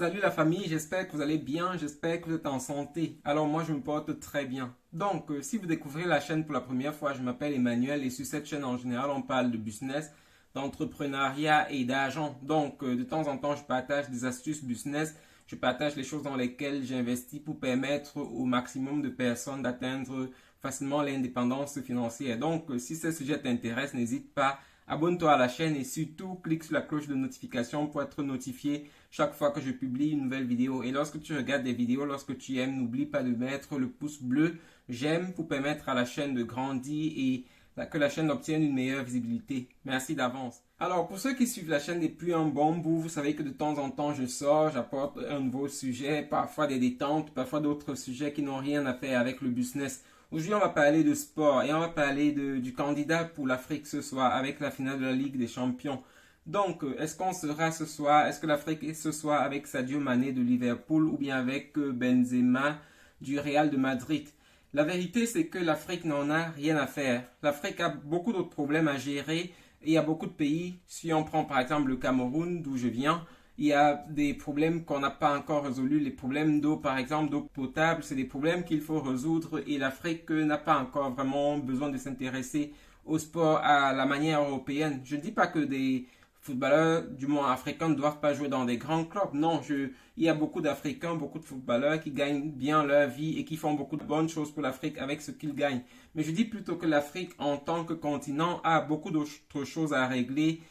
Salut la famille, j'espère que vous allez bien, j'espère que vous êtes en santé. Alors moi je me porte très bien. Donc si vous découvrez la chaîne pour la première fois, je m'appelle Emmanuel et sur cette chaîne en général on parle de business, d'entrepreneuriat et d'argent. Donc de temps en temps je partage des astuces business, je partage les choses dans lesquelles j'investis pour permettre au maximum de personnes d'atteindre facilement l'indépendance financière. Donc si ce sujet t'intéresse, n'hésite pas. Abonne-toi à la chaîne et surtout clique sur la cloche de notification pour être notifié chaque fois que je publie une nouvelle vidéo. Et lorsque tu regardes des vidéos, lorsque tu aimes, n'oublie pas de mettre le pouce bleu j'aime pour permettre à la chaîne de grandir et que la chaîne obtienne une meilleure visibilité. Merci d'avance. Alors pour ceux qui suivent la chaîne depuis un bon bout, vous savez que de temps en temps je sors, j'apporte un nouveau sujet, parfois des détentes, parfois d'autres sujets qui n'ont rien à faire avec le business. Aujourd'hui, on va parler de sport et on va parler du candidat pour l'Afrique ce soir avec la finale de la Ligue des Champions. Donc, est-ce qu'on sera ce soir, est-ce que l'Afrique est ce soir avec Sadio Mané de Liverpool ou bien avec Benzema du Real de Madrid? La vérité, c'est que l'Afrique n'en a rien à faire. L'Afrique a beaucoup d'autres problèmes à gérer et il y a beaucoup de pays. Si on prend par exemple le Cameroun, d'où je viens, il y a des problèmes qu'on n'a pas encore résolus. Les problèmes d'eau, par exemple, d'eau potable, c'est des problèmes qu'il faut résoudre et l'Afrique n'a pas encore vraiment besoin de s'intéresser au sport à la manière européenne. Je ne dis pas que des footballeurs, du moins africains, ne doivent pas jouer dans des grands clubs. Non, il y a beaucoup d'Africains, beaucoup de footballeurs qui gagnent bien leur vie et qui font beaucoup de bonnes choses pour l'Afrique avec ce qu'ils gagnent. Mais je dis plutôt que l'Afrique, en tant que continent, a beaucoup d'autres choses à régler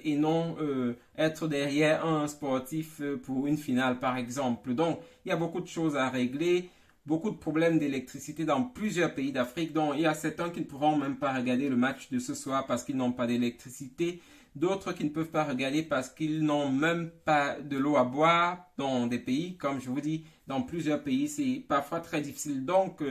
et non être derrière un sportif pour une finale, par exemple. Donc, il y a beaucoup de choses à régler, beaucoup de problèmes d'électricité dans plusieurs pays d'Afrique. Donc, il y a certains qui ne pourront même pas regarder le match de ce soir parce qu'ils n'ont pas d'électricité. D'autres qui ne peuvent pas regarder parce qu'ils n'ont même pas de l'eau à boire dans des pays, comme je vous dis, dans plusieurs pays, c'est parfois très difficile. Donc,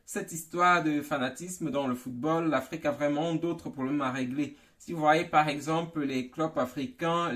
cette histoire de fanatisme dans le football, l'Afrique a vraiment d'autres problèmes à régler. Si vous voyez par exemple les clubs africains,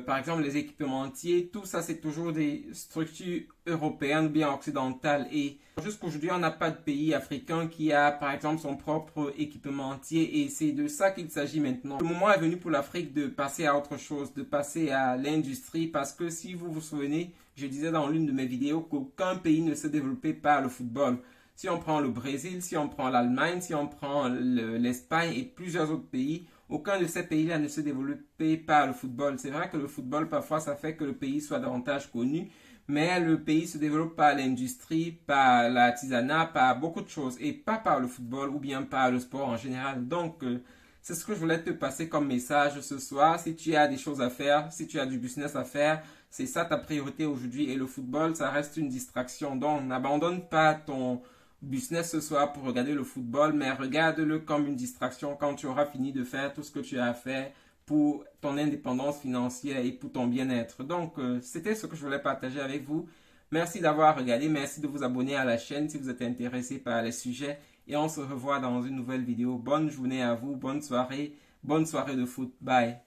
par exemple les équipementiers, tout ça c'est toujours des structures européennes bien occidentales. Et jusqu'aujourd'hui, on n'a pas de pays africain qui a par exemple son propre équipementier et c'est de ça qu'il s'agit maintenant. Le moment est venu pour l'Afrique de passer à autre chose, de passer à l'industrie parce que si vous vous souvenez, je disais dans l'une de mes vidéos qu'aucun pays ne se développait par le football. Si on prend le Brésil, si on prend l'Allemagne, si on prend l'Espagne et plusieurs autres pays, aucun de ces pays-là ne se développait par le football. C'est vrai que le football, parfois, ça fait que le pays soit davantage connu, mais le pays se développe par l'industrie, par l'artisanat, par beaucoup de choses, et pas par le football ou bien par le sport en général. Donc, c'est ce que je voulais te passer comme message ce soir. Si tu as des choses à faire, si tu as du business à faire, c'est ça ta priorité aujourd'hui. Et le football, ça reste une distraction. Donc, n'abandonne pas ton business ce soir pour regarder le football, mais regarde-le comme une distraction quand tu auras fini de faire tout ce que tu as à faire pour ton indépendance financière et pour ton bien-être. Donc, c'était ce que je voulais partager avec vous. Merci d'avoir regardé, merci de vous abonner à la chaîne si vous êtes intéressé par les sujets et on se revoit dans une nouvelle vidéo. Bonne journée à vous, bonne soirée de foot. Bye.